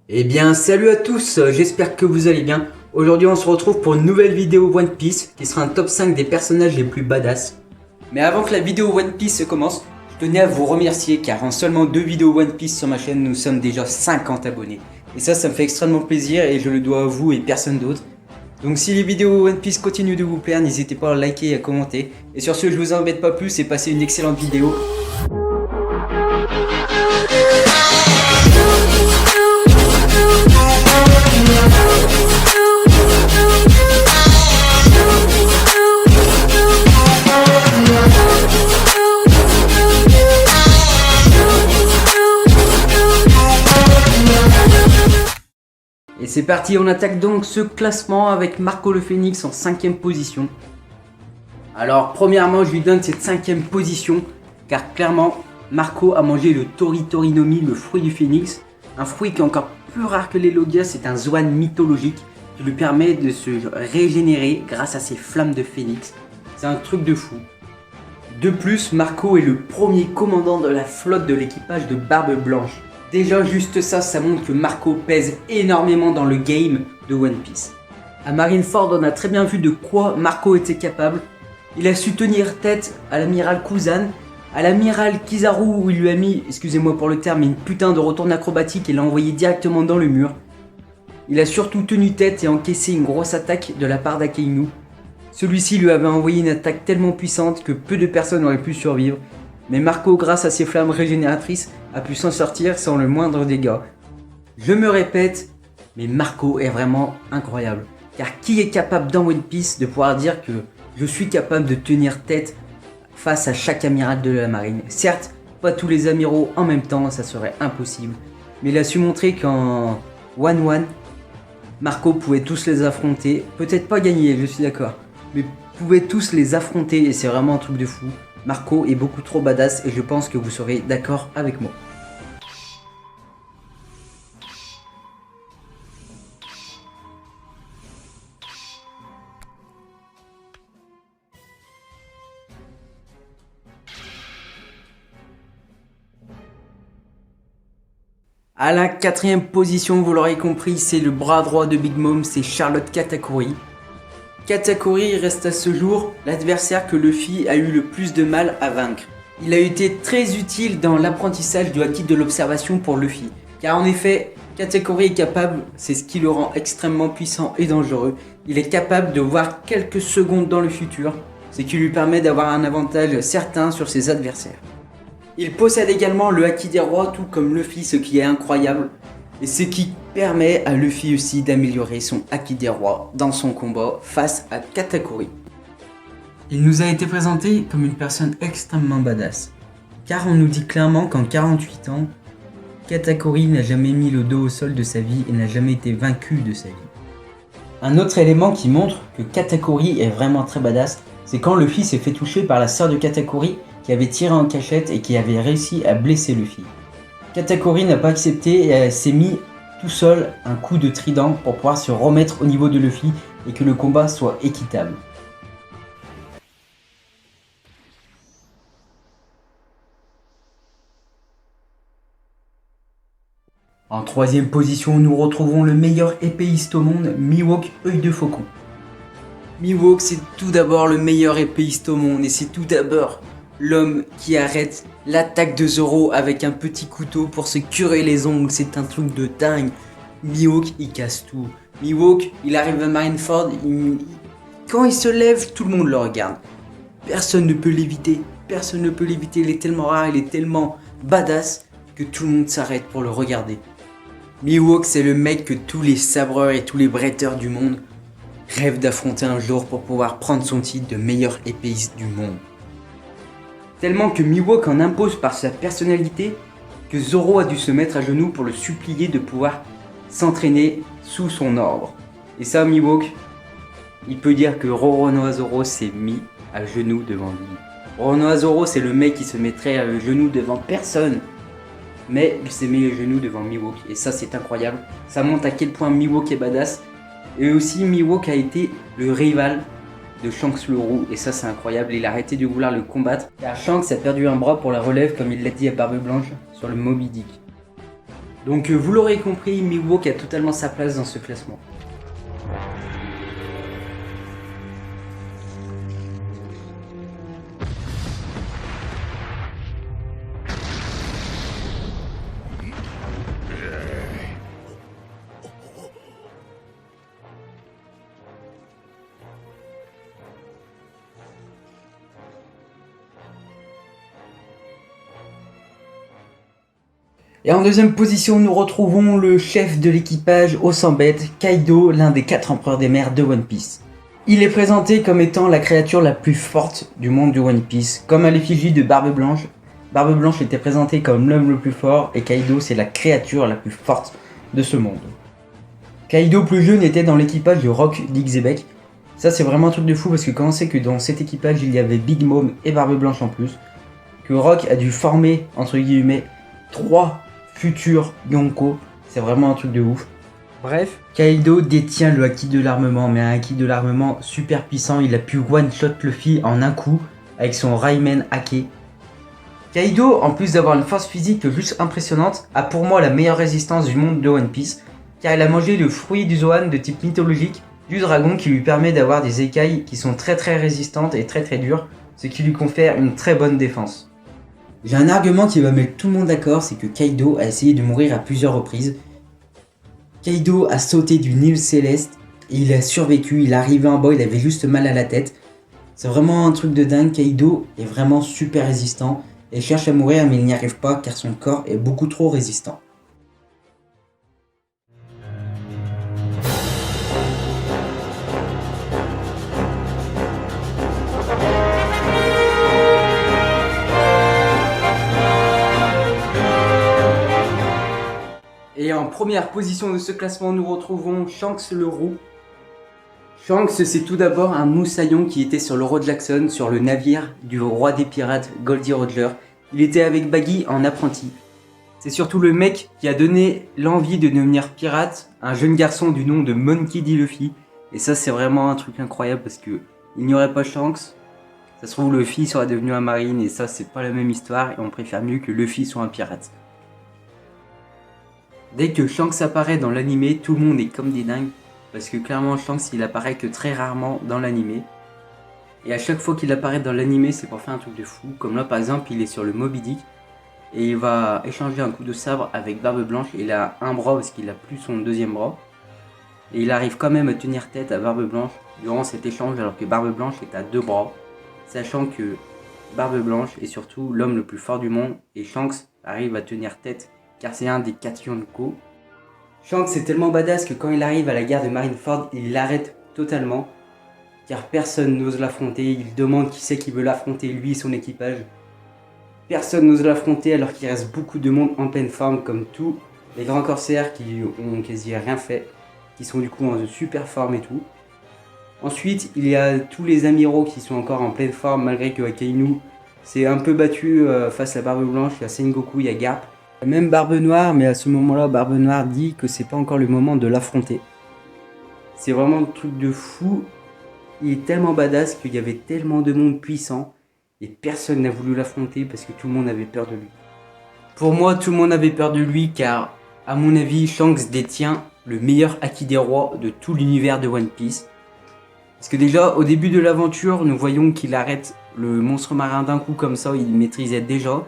Eh bien salut à tous, j'espère que vous allez bien. Aujourd'hui on se retrouve pour une nouvelle vidéo One Piece qui sera un top 5 des personnages les plus badass. Mais avant que la vidéo One Piece commence, je tenais à vous remercier car en seulement 2 vidéos One Piece sur ma chaîne nous sommes déjà 50 abonnés. Et ça me fait extrêmement plaisir et je le dois à vous et personne d'autre. Donc si les vidéos One Piece continuent de vous plaire, n'hésitez pas à liker et à commenter. Et sur ce je vous embête pas plus et passez une excellente vidéo. Et c'est parti, on attaque donc ce classement avec Marco le Phénix en 5ème position. Alors premièrement je lui donne cette 5ème position car clairement Marco a mangé le Tori-Tori-no-Mi, le fruit du phénix. Un fruit qui est encore plus rare que les Logia, c'est un Zoan mythologique qui lui permet de se régénérer grâce à ses flammes de phénix. C'est un truc de fou. De plus, Marco est le premier commandant de la flotte de l'équipage de Barbe Blanche. Déjà juste ça montre que Marco pèse énormément dans le game de One Piece. À Marineford, on a très bien vu de quoi Marco était capable. Il a su tenir tête à l'amiral Kuzan, à l'amiral Kizaru où il lui a mis, excusez-moi pour le terme, une putain de retourne acrobatique et l'a envoyé directement dans le mur. Il a surtout tenu tête et encaissé une grosse attaque de la part d'Akainu. Celui-ci lui avait envoyé une attaque tellement puissante que peu de personnes auraient pu survivre. Mais Marco, grâce à ses flammes régénératrices, a pu s'en sortir sans le moindre dégât. Je me répète, mais Marco est vraiment incroyable. Car qui est capable dans One Piece de pouvoir dire que je suis capable de tenir tête face à chaque amiral de la marine? Certes, pas tous les amiraux en même temps, ça serait impossible. Mais il a su montrer qu'en 1-1, Marco pouvait tous les affronter. Peut-être pas gagner, je suis d'accord. Mais pouvait tous les affronter et c'est vraiment un truc de fou. Marco est beaucoup trop badass et je pense que vous serez d'accord avec moi. À la 4ème position, vous l'aurez compris, c'est le bras droit de Big Mom, c'est Charlotte Katakuri. Katakuri reste à ce jour l'adversaire que Luffy a eu le plus de mal à vaincre. Il a été très utile dans l'apprentissage du haki de l'observation pour Luffy. Car en effet, Katakuri est capable, c'est ce qui le rend extrêmement puissant et dangereux. Il est capable de voir quelques secondes dans le futur, ce qui lui permet d'avoir un avantage certain sur ses adversaires. Il possède également le haki des rois tout comme Luffy, ce qui est incroyable. Et ce qui permet à Luffy aussi d'améliorer son haki des rois dans son combat face à Katakuri. Il nous a été présenté comme une personne extrêmement badass, car on nous dit clairement qu'en 48 ans, Katakuri n'a jamais mis le dos au sol de sa vie et n'a jamais été vaincu de sa vie. Un autre élément qui montre que Katakuri est vraiment très badass, c'est quand Luffy s'est fait toucher par la sœur de Katakuri qui avait tiré en cachette et qui avait réussi à blesser Luffy. Katakuri n'a pas accepté et s'est mis tout seul un coup de trident pour pouvoir se remettre au niveau de Luffy et que le combat soit équitable. En 3ème position, nous retrouvons le meilleur épéiste au monde, Mihawk Œil de Faucon. Mihawk, c'est tout d'abord le meilleur épéiste au monde et c'est tout d'abord l'homme qui arrête l'attaque de Zoro avec un petit couteau pour se curer les ongles, c'est un truc de dingue. Mihawk, il casse tout. Mihawk, il arrive à Marineford, quand il se lève, tout le monde le regarde. Personne ne peut l'éviter, il est tellement rare, il est tellement badass que tout le monde s'arrête pour le regarder. Mihawk, c'est le mec que tous les sabreurs et tous les bretteurs du monde rêvent d'affronter un jour pour pouvoir prendre son titre de meilleur épéiste du monde. Tellement que Mihawk en impose par sa personnalité que Zoro a dû se mettre à genoux pour le supplier de pouvoir s'entraîner sous son ordre. Et ça, Mihawk, il peut dire que Roronoa Zoro s'est mis à genoux devant lui. Roronoa Zoro, c'est le mec qui se mettrait à genoux devant personne. Mais il s'est mis à genoux devant Mihawk. Et ça, c'est incroyable. Ça montre à quel point Mihawk est badass. Et aussi, Mihawk a été le rival de Shanks le Roux, et ça c'est incroyable, il a arrêté de vouloir le combattre car Shanks a perdu un bras pour la relève comme il l'a dit à Barbe Blanche sur le Moby Dick. Donc vous l'aurez compris, Mihawk a totalement sa place dans ce classement. Et en deuxième position, nous retrouvons le chef de l'équipage au 100 bêtes, Kaido, l'un des 4 empereurs des mers de One Piece. Il est présenté comme étant la créature la plus forte du monde de One Piece, comme à l'effigie de Barbe Blanche. Barbe Blanche était présenté comme l'homme le plus fort et Kaido c'est la créature la plus forte de ce monde. Kaido plus jeune était dans l'équipage de Rock d'Xebec. Ça c'est vraiment un truc de fou parce que quand on sait que dans cet équipage il y avait Big Mom et Barbe Blanche en plus, que Rock a dû former entre guillemets 3 futurs Yonko, c'est vraiment un truc de ouf. Bref, Kaido détient le haki de l'armement, mais un haki de l'armement super puissant, il a pu one-shot Luffy en un coup avec son Raimen Hake. Kaido, en plus d'avoir une force physique juste impressionnante, a pour moi la meilleure résistance du monde de One Piece, car il a mangé le fruit du Zoan de type mythologique du dragon qui lui permet d'avoir des écailles qui sont très résistantes et très dures, ce qui lui confère une très bonne défense. J'ai un argument qui va mettre tout le monde d'accord, c'est que Kaido a essayé de mourir à plusieurs reprises. Kaido a sauté d'une île céleste, et il a survécu, il est arrivé en bas, il avait juste mal à la tête. C'est vraiment un truc de dingue, Kaido est vraiment super résistant, et cherche à mourir mais il n'y arrive pas car son corps est beaucoup trop résistant. Et en première position de ce classement, nous retrouvons Shanks le roux. Shanks, c'est tout d'abord un moussaillon qui était sur le Roi Jackson, sur le navire du roi des pirates Goldie Roger. Il était avec Baggy en apprenti. C'est surtout le mec qui a donné l'envie de devenir pirate, un jeune garçon du nom de Monkey D. Luffy. Et ça c'est vraiment un truc incroyable parce que il n'y aurait pas Shanks, ça se trouve Luffy serait devenu un marine et ça c'est pas la même histoire et on préfère mieux que Luffy soit un pirate. Dès que Shanks apparaît dans l'anime, tout le monde est comme des dingues. Parce que clairement Shanks il apparaît que très rarement dans l'anime. Et à chaque fois qu'il apparaît dans l'anime c'est pour faire un truc de fou. Comme là par exemple il est sur le Moby Dick. Et il va échanger un coup de sabre avec Barbe Blanche. Il a un bras parce qu'il a plus son deuxième bras. Et il arrive quand même à tenir tête à Barbe Blanche durant cet échange alors que Barbe Blanche est à 2 bras. Sachant que Barbe Blanche est surtout l'homme le plus fort du monde. Et Shanks arrive à tenir tête car c'est un des 4 Yonko. Shanks est tellement badass que quand il arrive à la gare de Marineford, il l'arrête totalement. Car personne n'ose l'affronter, il demande qui c'est qui veut l'affronter, lui et son équipage. Personne n'ose l'affronter alors qu'il reste beaucoup de monde en pleine forme comme tous les grands corsaires qui ont quasi rien fait. Qui sont du coup en super forme et tout. Ensuite, il y a tous les amiraux qui sont encore en pleine forme malgré que Akainu s'est un peu battu face à Barbe Blanche, il y a Sengoku, il y a Garp. Même Barbe Noire, mais à ce moment-là, Barbe Noire dit que c'est pas encore le moment de l'affronter. C'est vraiment un truc de fou. Il est tellement badass qu'il y avait tellement de monde puissant et personne n'a voulu l'affronter parce que tout le monde avait peur de lui. Pour moi, tout le monde avait peur de lui car, à mon avis, Shanks détient le meilleur haki des rois de tout l'univers de One Piece. Parce que déjà, au début de l'aventure, nous voyons qu'il arrête le monstre marin d'un coup comme ça, il maîtrisait déjà.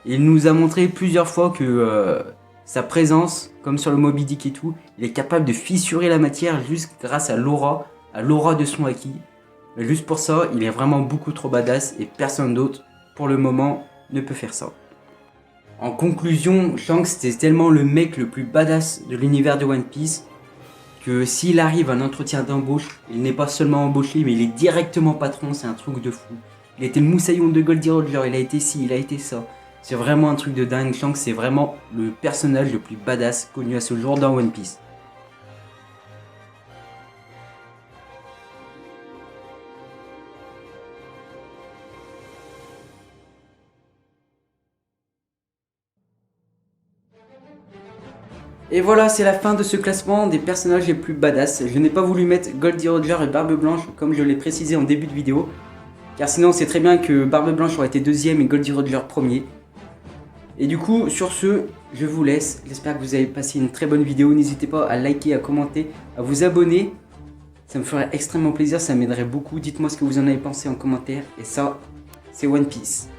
Il nous a montré plusieurs fois que sa présence, comme sur le Moby Dick et tout, il est capable de fissurer la matière juste grâce à l'aura de son haki. Mais juste pour ça, il est vraiment beaucoup trop badass et personne d'autre, pour le moment, ne peut faire ça. En conclusion, Shanks c'est tellement le mec le plus badass de l'univers de One Piece que s'il arrive à un entretien d'embauche, il n'est pas seulement embauché, mais il est directement patron, c'est un truc de fou. Il a été le moussaillon de Goldie Roger, il a été ci, il a été ça. C'est vraiment un truc de dingue. Shanks c'est vraiment le personnage le plus badass connu à ce jour dans One Piece. Et voilà, c'est la fin de ce classement des personnages les plus badass. Je n'ai pas voulu mettre Goldie Roger et Barbe Blanche comme je l'ai précisé en début de vidéo. Car sinon c'est très bien que Barbe Blanche aurait été deuxième et Goldie Roger premier. Et du coup, sur ce, je vous laisse. J'espère que vous avez passé une très bonne vidéo. N'hésitez pas à liker, à commenter, à vous abonner. Ça me ferait extrêmement plaisir, ça m'aiderait beaucoup. Dites-moi ce que vous en avez pensé en commentaire. Et ça, c'est One Piece.